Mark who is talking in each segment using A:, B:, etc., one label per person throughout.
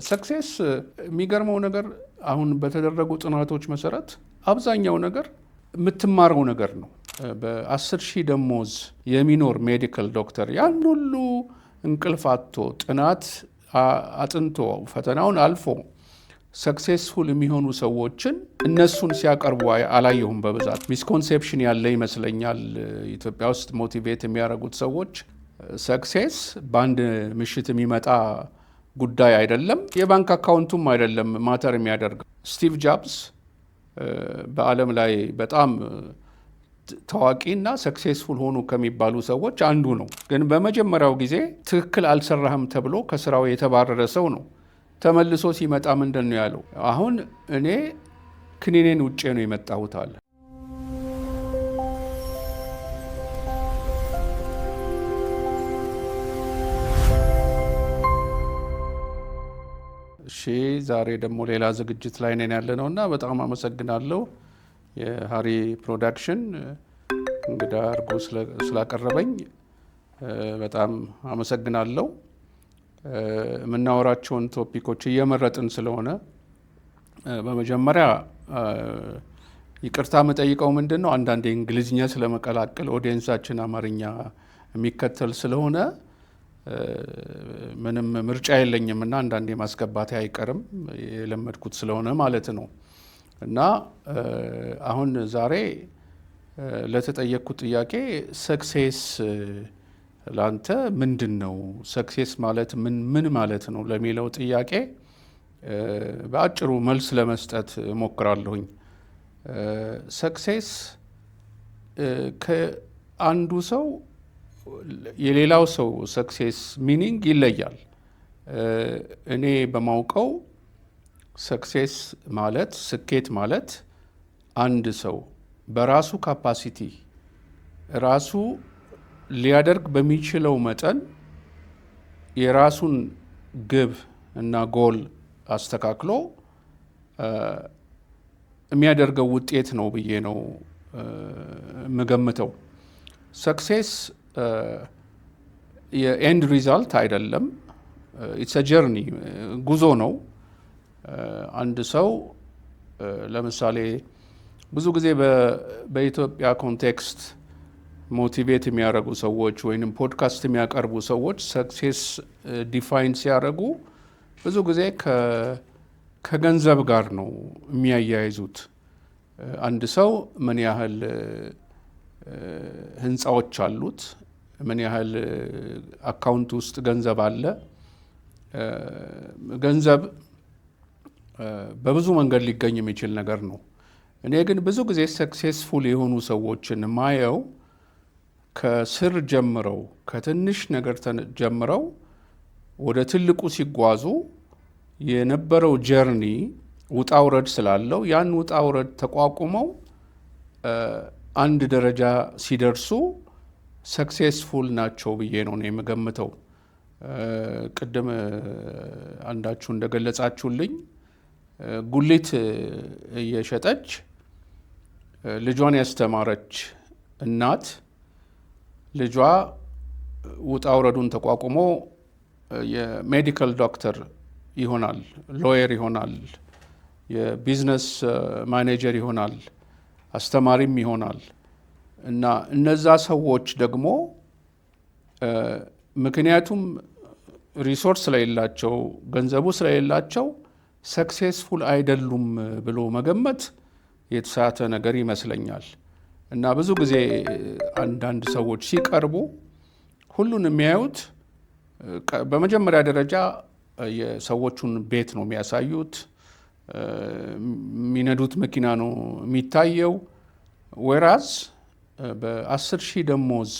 A: ሰክሴስ የሚገርመው ነገር አሁን በተደረጉ ጥናቶች መሰረት አብዛኛው ነገር የምትማረው ነገር ነው። በ10 ሺህ ደሞዝ የሚኖር ሜዲካል ዶክተር ያን ሁሉ እንቅልፍ አጥቶ ጥናት አጥንቶ ፈተናውን አልፎ ሰክሴስፉል የሚሆኑ ሰዎችን እነሱን ሲያቀርቡ አላየሁም። በብዛት ሚስኮንሴፕሽን ያለ ይመስለኛል ኢትዮጵያ ውስጥ ሞቲቬት የሚያደርጉት ሰዎች ሰክሴስ በአንድ ምሽት የሚመጣ ጉዳይ አይደለም፣ የባንክ አካውንቱም አይደለም ማተር የሚያደርገው። ስቲቭ ጃብስ በዓለም ላይ በጣም ታዋቂና ሰክሴስፉል ሆኑ ከሚባሉ ሰዎች አንዱ ነው። ግን በመጀመሪያው ጊዜ ትክክል አልሰራህም ተብሎ ከስራው የተባረረ ሰው ነው። ተመልሶ ሲመጣ ምንድን ነው ያለው? አሁን እኔ ክኒኔን ውጬ ነው የመጣሁት አለ። እሺ፣ ዛሬ ደግሞ ሌላ ዝግጅት ላይ ነን ያለ ነው እና በጣም አመሰግናለሁ የሃሪ ፕሮዳክሽን እንግዳ አድርጎ ስላቀረበኝ በጣም አመሰግናለሁ። የምናወራቸውን ቶፒኮች እየመረጥን ስለሆነ በመጀመሪያ ይቅርታ የምጠይቀው ምንድን ነው፣ አንዳንዴ እንግሊዝኛ ስለመቀላቀል ኦዲየንሳችን አማርኛ የሚከተል ስለሆነ ምንም ምርጫ የለኝም እና አንዳንዴ ማስገባቴ አይቀርም፣ የለመድኩት ስለሆነ ማለት ነው። እና አሁን ዛሬ ለተጠየቅኩት ጥያቄ ሰክሴስ ላንተ ምንድን ነው? ሰክሴስ ማለት ምን ማለት ነው ለሚለው ጥያቄ በአጭሩ መልስ ለመስጠት እሞክራለሁኝ። ሰክሴስ ከአንዱ ሰው የሌላው ሰው ሰክሴስ ሚኒንግ ይለያል። እኔ በማውቀው ሰክሴስ ማለት ስኬት ማለት አንድ ሰው በራሱ ካፓሲቲ ራሱ ሊያደርግ በሚችለው መጠን የራሱን ግብ እና ጎል አስተካክሎ የሚያደርገው ውጤት ነው ብዬ ነው የምገምተው። ሰክሴስ የኤንድ ሪዛልት አይደለም። ኢትስ አ ጀርኒ፣ ጉዞ ነው። አንድ ሰው ለምሳሌ ብዙ ጊዜ በኢትዮጵያ ኮንቴክስት ሞቲቬት የሚያደርጉ ሰዎች ወይም ፖድካስት የሚያቀርቡ ሰዎች ሰክሴስ ዲፋይን ሲያደርጉ ብዙ ጊዜ ከገንዘብ ጋር ነው የሚያያይዙት። አንድ ሰው ምን ያህል ህንፃዎች አሉት፣ ምን ያህል አካውንት ውስጥ ገንዘብ አለ። ገንዘብ በብዙ መንገድ ሊገኝ የሚችል ነገር ነው። እኔ ግን ብዙ ጊዜ ሰክሴስፉል የሆኑ ሰዎችን ማየው ከስር ጀምረው ከትንሽ ነገር ጀምረው ወደ ትልቁ ሲጓዙ የነበረው ጀርኒ ውጣ ውረድ ስላለው ያን ውጣ ውረድ ተቋቁመው አንድ ደረጃ ሲደርሱ ሰክሴስፉል ናቸው ብዬ ነው የምገምተው። ቅድም አንዳችሁ እንደገለጻችሁልኝ ጉሊት እየሸጠች ልጇን ያስተማረች እናት ልጇ ውጣ ውረዱን ተቋቁሞ የሜዲካል ዶክተር ይሆናል፣ ሎየር ይሆናል፣ የቢዝነስ ማኔጀር ይሆናል፣ አስተማሪም ይሆናል። እና እነዛ ሰዎች ደግሞ ምክንያቱም ሪሶርስ ስለሌላቸው ገንዘቡ ስለሌላቸው ሰክሴስፉል አይደሉም ብሎ መገመት የተሳተ ነገር ይመስለኛል። እና ብዙ ጊዜ አንዳንድ ሰዎች ሲቀርቡ ሁሉን የሚያዩት በመጀመሪያ ደረጃ የሰዎቹን ቤት ነው የሚያሳዩት፣ የሚነዱት መኪና ነው የሚታየው። ወራዝ በ10 ሺህ ደሞዝ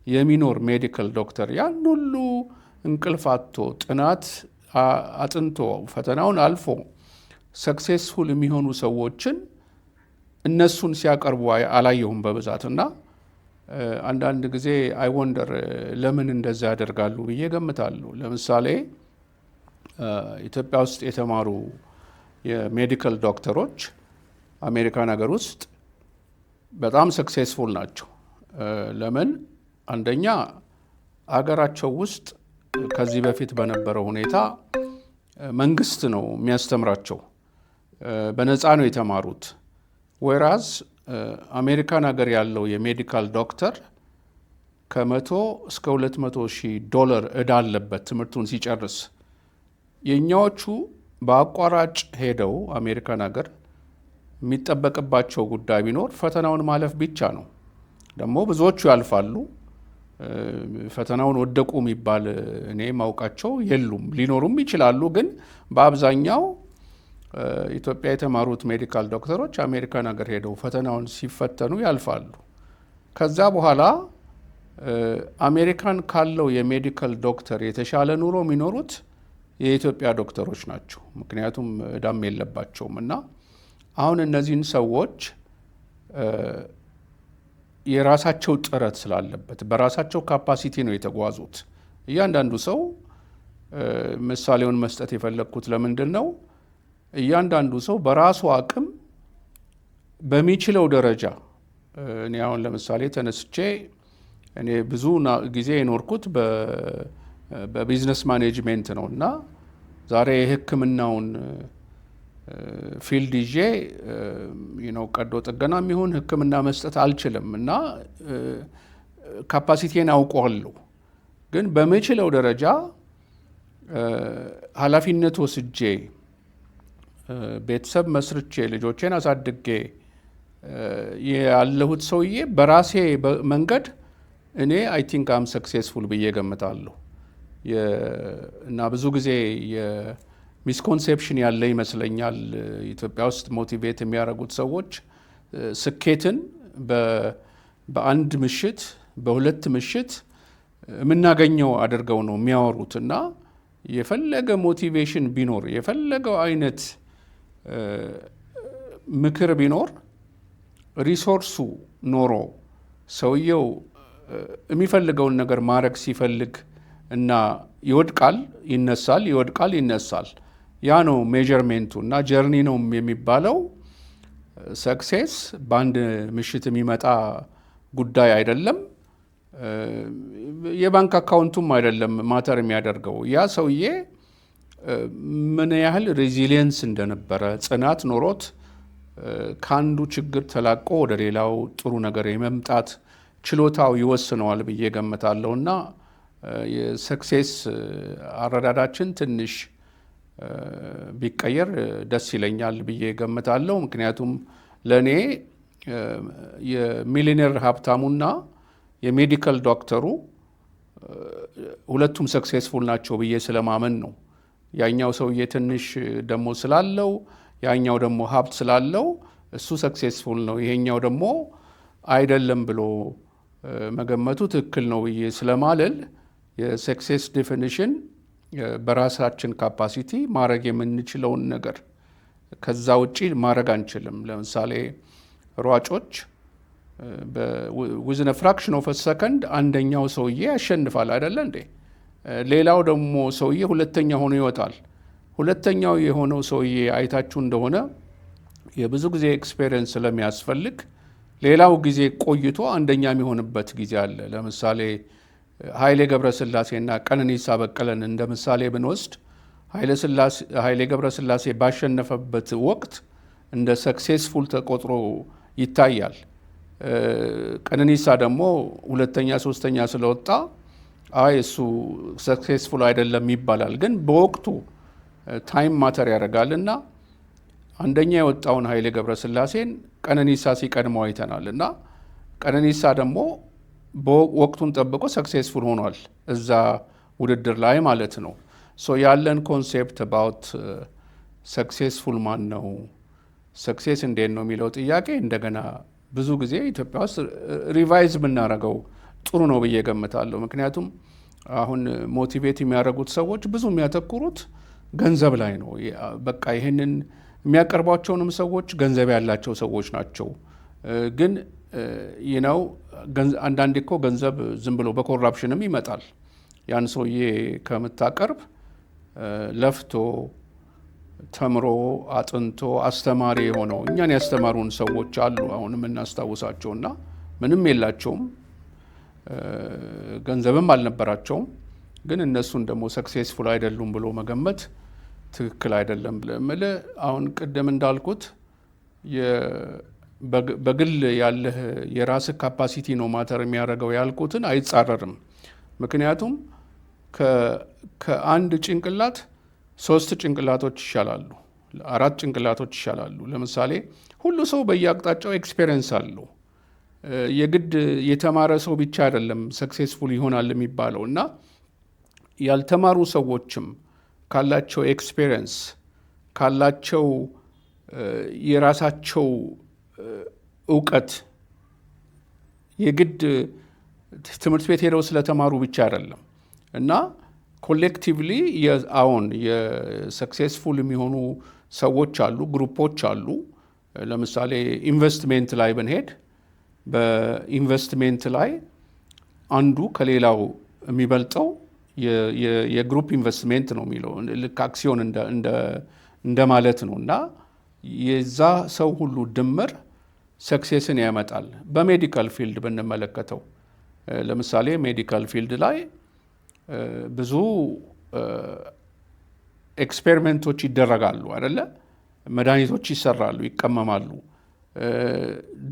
A: የሚኖር ሜዲካል ዶክተር ያን ሁሉ እንቅልፍ አጥቶ ጥናት አጥንቶ ፈተናውን አልፎ ሰክሴስፉል የሚሆኑ ሰዎችን እነሱን ሲያቀርቡ አላየሁም በብዛት። እና አንዳንድ ጊዜ አይ ወንደር ለምን እንደዛ ያደርጋሉ ብዬ ገምታለሁ። ለምሳሌ ኢትዮጵያ ውስጥ የተማሩ የሜዲካል ዶክተሮች አሜሪካን ሀገር ውስጥ በጣም ሰክሴስፉል ናቸው። ለምን? አንደኛ አገራቸው ውስጥ ከዚህ በፊት በነበረው ሁኔታ መንግስት ነው የሚያስተምራቸው፣ በነፃ ነው የተማሩት። ወይራዝ አሜሪካን ሀገር ያለው የሜዲካል ዶክተር ከ100 እስከ 200 ሺህ ዶላር ዕዳ አለበት ትምህርቱን ሲጨርስ። የእኛዎቹ በአቋራጭ ሄደው አሜሪካን ሀገር የሚጠበቅባቸው ጉዳይ ቢኖር ፈተናውን ማለፍ ብቻ ነው። ደግሞ ብዙዎቹ ያልፋሉ። ፈተናውን ወደቁ የሚባል እኔ ማውቃቸው የሉም። ሊኖሩም ይችላሉ፣ ግን በአብዛኛው ኢትዮጵያ የተማሩት ሜዲካል ዶክተሮች አሜሪካን ሀገር ሄደው ፈተናውን ሲፈተኑ ያልፋሉ። ከዛ በኋላ አሜሪካን ካለው የሜዲካል ዶክተር የተሻለ ኑሮ የሚኖሩት የኢትዮጵያ ዶክተሮች ናቸው። ምክንያቱም ዕዳም የለባቸውም። እና አሁን እነዚህን ሰዎች የራሳቸው ጥረት ስላለበት በራሳቸው ካፓሲቲ ነው የተጓዙት። እያንዳንዱ ሰው ምሳሌውን መስጠት የፈለግኩት ለምንድን ነው? እያንዳንዱ ሰው በራሱ አቅም በሚችለው ደረጃ እኔ አሁን ለምሳሌ ተነስቼ እኔ ብዙ ጊዜ የኖርኩት በቢዝነስ ማኔጅሜንት ነው እና ዛሬ የሕክምናውን ፊልድ ይዤ ቀዶ ጥገና የሚሆን ሕክምና መስጠት አልችልም እና ካፓሲቲን አውቀዋለሁ። ግን በምችለው ደረጃ ኃላፊነት ወስጄ ቤተሰብ መስርቼ ልጆቼን አሳድጌ ያለሁት ሰውዬ በራሴ መንገድ እኔ አይ ቲንክ አም ሰክሴስፉል ብዬ ገምታለሁ። እና ብዙ ጊዜ የሚስኮንሴፕሽን ያለ ይመስለኛል ኢትዮጵያ ውስጥ ሞቲቬት የሚያደርጉት ሰዎች ስኬትን በአንድ ምሽት በሁለት ምሽት የምናገኘው አድርገው ነው የሚያወሩት። እና የፈለገ ሞቲቬሽን ቢኖር የፈለገው አይነት ምክር ቢኖር ሪሶርሱ ኖሮ ሰውየው የሚፈልገውን ነገር ማድረግ ሲፈልግ እና ይወድቃል ይነሳል፣ ይወድቃል ይነሳል። ያ ነው ሜጀርሜንቱ። እና ጀርኒ ነው የሚባለው። ሰክሴስ በአንድ ምሽት የሚመጣ ጉዳይ አይደለም። የባንክ አካውንቱም አይደለም ማተር የሚያደርገው። ያ ሰውዬ ምን ያህል ሬዚሊየንስ እንደነበረ ጽናት ኖሮት ከአንዱ ችግር ተላቆ ወደ ሌላው ጥሩ ነገር የመምጣት ችሎታው ይወስነዋል ብዬ ገምታለሁ። እና የሰክሴስ አረዳዳችን ትንሽ ቢቀየር ደስ ይለኛል ብዬ ገምታለሁ። ምክንያቱም ለእኔ የሚሊኔር ሀብታሙና የሜዲካል ዶክተሩ ሁለቱም ሰክሴስፉል ናቸው ብዬ ስለማመን ነው። ያኛው ሰውዬ ትንሽ ደሞ ስላለው፣ ያኛው ደግሞ ሀብት ስላለው እሱ ሰክሴስፉል ነው፣ ይሄኛው ደግሞ አይደለም ብሎ መገመቱ ትክክል ነው ብዬ ስለማልል የሰክሴስ ዴፊኒሽን በራሳችን ካፓሲቲ ማድረግ የምንችለውን ነገር ከዛ ውጪ ማድረግ አንችልም። ለምሳሌ ሯጮች ዊዝን ፍራክሽን ኦፍ ሰከንድ አንደኛው ሰውዬ ያሸንፋል አይደለ እንዴ? ሌላው ደግሞ ሰውዬ ሁለተኛ ሆኖ ይወጣል። ሁለተኛው የሆነው ሰውዬ አይታችሁ እንደሆነ የብዙ ጊዜ ኤክስፔሪየንስ ስለሚያስፈልግ ሌላው ጊዜ ቆይቶ አንደኛ የሚሆንበት ጊዜ አለ። ለምሳሌ ኃይሌ ገብረስላሴና ቀነኒሳ በቀለን እንደ ምሳሌ ብንወስድ ኃይሌ ገብረስላሴ ባሸነፈበት ወቅት እንደ ሰክሴስፉል ተቆጥሮ ይታያል። ቀነኒሳ ደግሞ ሁለተኛ ሶስተኛ ስለወጣ አይ እሱ ሰክሴስፉል አይደለም ይባላል። ግን በወቅቱ ታይም ማተር ያደርጋል እና አንደኛ የወጣውን ኃይሌ ገብረስላሴን ቀነኒሳ ሲቀድመው አይተናል። እና ቀነኒሳ ደግሞ ወቅቱን ጠብቆ ሰክሴስፉል ሆኗል እዛ ውድድር ላይ ማለት ነው። ሶ ያለን ኮንሴፕት አባውት ሰክሴስፉል ማን ነው፣ ሰክሴስ እንዴት ነው የሚለው ጥያቄ እንደገና ብዙ ጊዜ ኢትዮጵያ ውስጥ ሪቫይዝ የምናደርገው ጥሩ ነው ብዬ ገምታለሁ። ምክንያቱም አሁን ሞቲቬት የሚያደርጉት ሰዎች ብዙ የሚያተኩሩት ገንዘብ ላይ ነው። በቃ ይህንን የሚያቀርቧቸውንም ሰዎች ገንዘብ ያላቸው ሰዎች ናቸው። ግን ነው አንዳንዴ እኮ ገንዘብ ዝም ብሎ በኮራፕሽንም ይመጣል። ያን ሰውዬ ከምታቀርብ ለፍቶ ተምሮ አጥንቶ አስተማሪ የሆነው እኛን ያስተማሩን ሰዎች አሉ አሁን የምናስታውሳቸውና ምንም የላቸውም፣ ገንዘብም አልነበራቸውም። ግን እነሱን ደግሞ ሰክሴስፉል አይደሉም ብሎ መገመት ትክክል አይደለም ብለህ አሁን ቅድም እንዳልኩት በግል ያለህ የራስህ ካፓሲቲ ነው ማተር የሚያደርገው ያልኩትን አይጻረርም። ምክንያቱም ከአንድ ጭንቅላት 3 ጭንቅላቶች ይሻላሉ፣ 4 ጭንቅላቶች ይሻላሉ። ለምሳሌ ሁሉ ሰው በየአቅጣጫው ኤክስፔሪየንስ አለው። የግድ የተማረ ሰው ብቻ አይደለም ሰክሴስፉል ይሆናል የሚባለው እና ያልተማሩ ሰዎችም ካላቸው ኤክስፔሪየንስ ካላቸው የራሳቸው እውቀት የግድ ትምህርት ቤት ሄደው ስለተማሩ ብቻ አይደለም እና ኮሌክቲቭሊ አሁን የሰክሴስፉል የሚሆኑ ሰዎች አሉ፣ ግሩፖች አሉ። ለምሳሌ ኢንቨስትሜንት ላይ ብንሄድ በኢንቨስትሜንት ላይ አንዱ ከሌላው የሚበልጠው የግሩፕ ኢንቨስትሜንት ነው የሚለው ልክ አክሲዮን እንደ ማለት ነው እና የዛ ሰው ሁሉ ድምር ሰክሴስን ያመጣል። በሜዲካል ፊልድ ብንመለከተው ለምሳሌ ሜዲካል ፊልድ ላይ ብዙ ኤክስፔሪሜንቶች ይደረጋሉ አይደለ? መድኃኒቶች ይሰራሉ፣ ይቀመማሉ።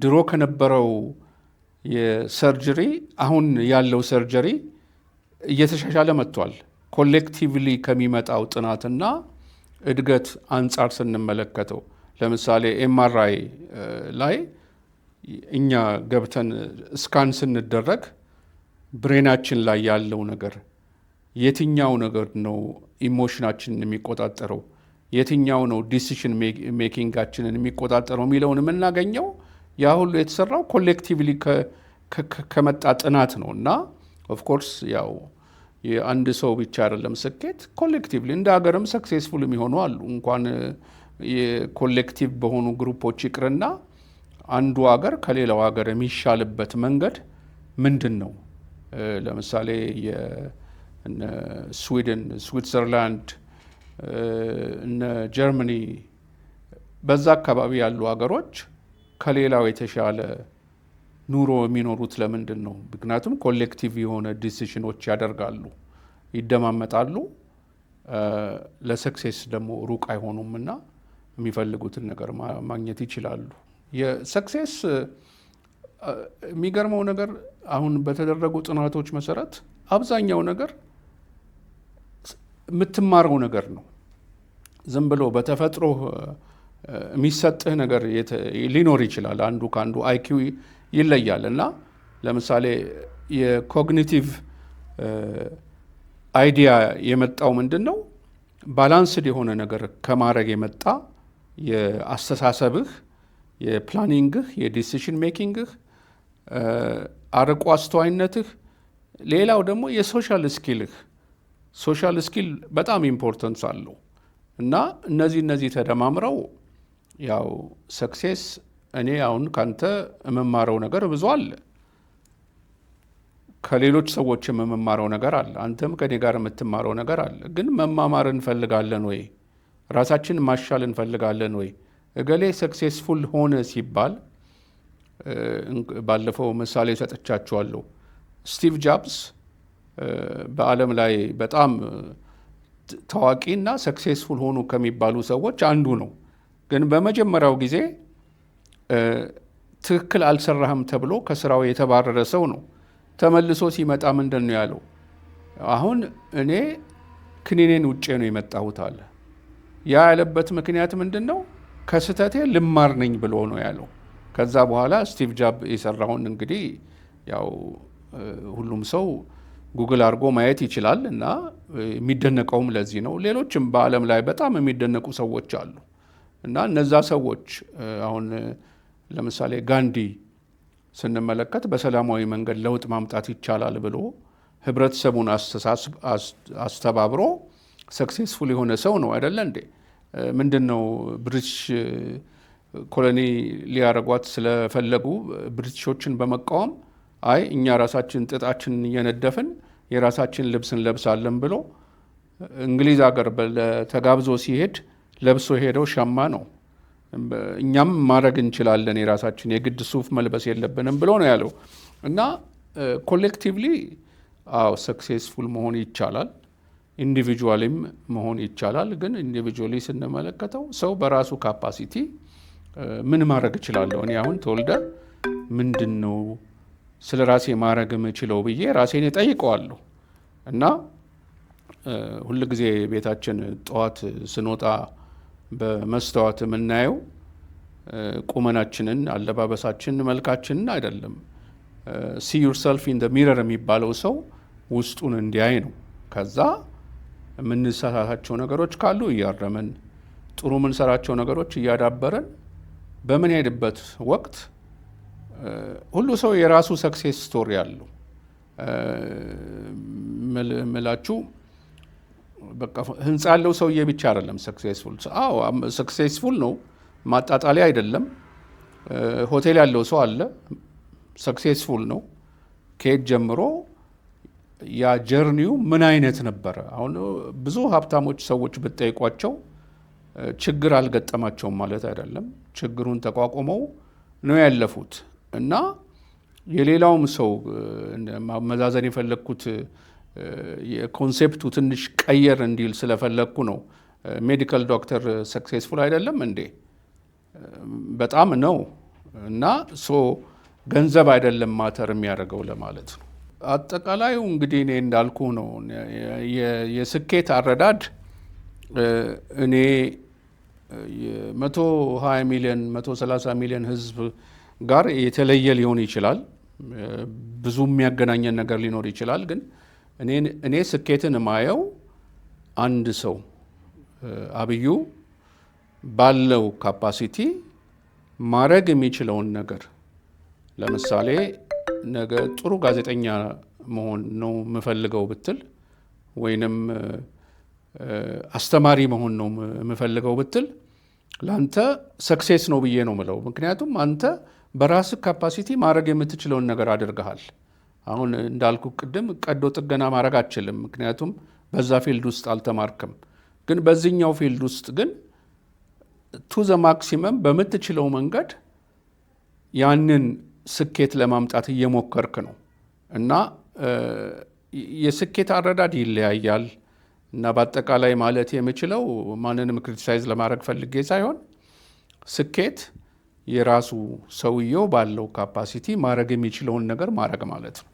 A: ድሮ ከነበረው የሰርጀሪ አሁን ያለው ሰርጀሪ እየተሻሻለ መጥቷል። ኮሌክቲቭሊ ከሚመጣው ጥናትና እድገት አንጻር ስንመለከተው ለምሳሌ ኤምአርአይ ላይ እኛ ገብተን ስካን ስንደረግ ብሬናችን ላይ ያለው ነገር የትኛው ነገር ነው ኢሞሽናችንን የሚቆጣጠረው፣ የትኛው ነው ዲሲሽን ሜኪንጋችንን የሚቆጣጠረው የሚለውን የምናገኘው ያ ሁሉ የተሰራው ኮሌክቲቭሊ ከመጣ ጥናት ነው እና ኦፍኮርስ ያው የአንድ ሰው ብቻ አይደለም ስኬት፣ ኮሌክቲቭሊ እንደ ሀገርም ሰክሴስፉል የሚሆኑ አሉ። እንኳን የኮሌክቲቭ በሆኑ ግሩፖች ይቅርና አንዱ ሀገር ከሌላው ሀገር የሚሻልበት መንገድ ምንድን ነው? ለምሳሌ እነ ስዊድን፣ ስዊትዘርላንድ፣ እነ ጀርመኒ በዛ አካባቢ ያሉ ሀገሮች ከሌላው የተሻለ ኑሮ የሚኖሩት ለምንድን ነው? ምክንያቱም ኮሌክቲቭ የሆነ ዲሲሽኖች ያደርጋሉ፣ ይደማመጣሉ፣ ለሰክሴስ ደግሞ ሩቅ አይሆኑም እና የሚፈልጉትን ነገር ማግኘት ይችላሉ። የሰክሴስ የሚገርመው ነገር አሁን በተደረጉ ጥናቶች መሰረት አብዛኛው ነገር የምትማረው ነገር ነው። ዝም ብሎ በተፈጥሮ የሚሰጥህ ነገር ሊኖር ይችላል። አንዱ ከአንዱ አይኪው ይለያል እና ለምሳሌ የኮግኒቲቭ አይዲያ የመጣው ምንድን ነው? ባላንስድ የሆነ ነገር ከማድረግ የመጣ የአስተሳሰብህ፣ የፕላኒንግህ፣ የዲሲሽን ሜኪንግህ፣ አርቆ አስተዋይነትህ፣ ሌላው ደግሞ የሶሻል ስኪልህ። ሶሻል ስኪል በጣም ኢምፖርተንስ አለው እና እነዚህ ተደማምረው ያው ሰክሴስ እኔ አሁን ካንተ የምማረው ነገር ብዙ አለ፣ ከሌሎች ሰዎች የምማረው ነገር አለ፣ አንተም ከኔ ጋር የምትማረው ነገር አለ። ግን መማማር እንፈልጋለን ወይ? ራሳችን ማሻል እንፈልጋለን ወይ? እገሌ ሰክሴስፉል ሆነ ሲባል ባለፈው ምሳሌ ሰጥቻችኋለሁ። ስቲቭ ጃብስ በዓለም ላይ በጣም ታዋቂ እና ሰክሴስፉል ሆኑ ከሚባሉ ሰዎች አንዱ ነው። ግን በመጀመሪያው ጊዜ ትክክል አልሰራህም ተብሎ ከስራው የተባረረ ሰው ነው። ተመልሶ ሲመጣ ምንድን ነው ያለው? አሁን እኔ ክኒኔን ውጬ ነው የመጣሁት አለ። ያ ያለበት ምክንያት ምንድን ነው? ከስህተቴ ልማር ነኝ ብሎ ነው ያለው። ከዛ በኋላ ስቲቭ ጃብ የሰራውን እንግዲህ ያው ሁሉም ሰው ጉግል አድርጎ ማየት ይችላል እና የሚደነቀውም ለዚህ ነው። ሌሎችም በዓለም ላይ በጣም የሚደነቁ ሰዎች አሉ እና እነዛ ሰዎች አሁን ለምሳሌ ጋንዲ ስንመለከት በሰላማዊ መንገድ ለውጥ ማምጣት ይቻላል ብሎ ህብረተሰቡን አስተባብሮ ሰክሴስፉል የሆነ ሰው ነው አይደለ እንዴ? ምንድን ነው ብሪቲሽ ኮሎኒ ሊያረጓት ስለፈለጉ ብሪቲሾችን በመቃወም አይ እኛ ራሳችን ጥጣችንን እየነደፍን የራሳችን ልብስ እንለብሳለን ብሎ እንግሊዝ ሀገር ተጋብዞ ሲሄድ ለብሶ ሄደው ሸማ ነው። እኛም ማድረግ እንችላለን የራሳችን የግድ ሱፍ መልበስ የለብንም ብሎ ነው ያለው እና ኮሌክቲቭሊ አዎ ሰክሴስፉል መሆን ይቻላል። ኢንዲቪጁዋሊም መሆን ይቻላል። ግን ኢንዲቪጁዋሊ ስንመለከተው ሰው በራሱ ካፓሲቲ ምን ማድረግ እችላለሁ፣ እኔ አሁን ተወልደ ምንድን ነው ስለ ራሴ ማድረግ የምችለው ብዬ ራሴን እጠይቀዋለሁ። እና ሁል ጊዜ ቤታችን ጠዋት ስንወጣ በመስተዋት የምናየው ቁመናችንን፣ አለባበሳችንን፣ መልካችንን አይደለም። ሲ ዩርሰልፍ ኢን ደ ሚረር የሚባለው ሰው ውስጡን እንዲያይ ነው። ከዛ የምንሳሳታቸው ነገሮች ካሉ እያረምን፣ ጥሩ የምንሰራቸው ነገሮች እያዳበረን በምንሄድበት ወቅት ሁሉ ሰው የራሱ ሰክሴስ ስቶሪ አለው። ምላችሁ በቃ ህንፃ ያለው ሰውዬ ብቻ አይደለም ሰክሴስፉል። አዎ ሰክሴስፉል ነው፣ ማጣጣሊያ አይደለም። ሆቴል ያለው ሰው አለ፣ ሰክሴስፉል ነው። ከየት ጀምሮ ያ ጀርኒው ምን አይነት ነበረ? አሁን ብዙ ሀብታሞች ሰዎች ብትጠይቋቸው ችግር አልገጠማቸውም ማለት አይደለም። ችግሩን ተቋቁመው ነው ያለፉት። እና የሌላውም ሰው መዛዘን የፈለግኩት የኮንሴፕቱ ትንሽ ቀየር እንዲል ስለፈለግኩ ነው። ሜዲካል ዶክተር ሰክሴስፉል አይደለም እንዴ? በጣም ነው። እና ገንዘብ አይደለም ማተር የሚያደርገው ለማለት ነው። አጠቃላዩ እንግዲህ እኔ እንዳልኩ ነው። የስኬት አረዳድ እኔ 120 ሚሊዮን 130 ሚሊዮን ህዝብ ጋር የተለየ ሊሆን ይችላል። ብዙ የሚያገናኘን ነገር ሊኖር ይችላል። ግን እኔ ስኬትን የማየው አንድ ሰው አብዩ ባለው ካፓሲቲ ማድረግ የሚችለውን ነገር፣ ለምሳሌ ነገ ጥሩ ጋዜጠኛ መሆን ነው የምፈልገው ብትል፣ ወይንም አስተማሪ መሆን ነው የምፈልገው ብትል፣ ለአንተ ሰክሴስ ነው ብዬ ነው ምለው። ምክንያቱም አንተ በራስህ ካፓሲቲ ማድረግ የምትችለውን ነገር አድርገሃል። አሁን እንዳልኩ ቅድም ቀዶ ጥገና ማድረግ አትችልም፣ ምክንያቱም በዛ ፊልድ ውስጥ አልተማርክም። ግን በዚህኛው ፊልድ ውስጥ ግን ቱ ዘ ማክሲመም በምትችለው መንገድ ያንን ስኬት ለማምጣት እየሞከርክ ነው። እና የስኬት አረዳድ ይለያያል። እና በአጠቃላይ ማለት የምችለው ማንንም ክሪቲሳይዝ ለማድረግ ፈልጌ ሳይሆን ስኬት የራሱ ሰውየው ባለው ካፓሲቲ ማድረግ የሚችለውን ነገር ማድረግ ማለት ነው።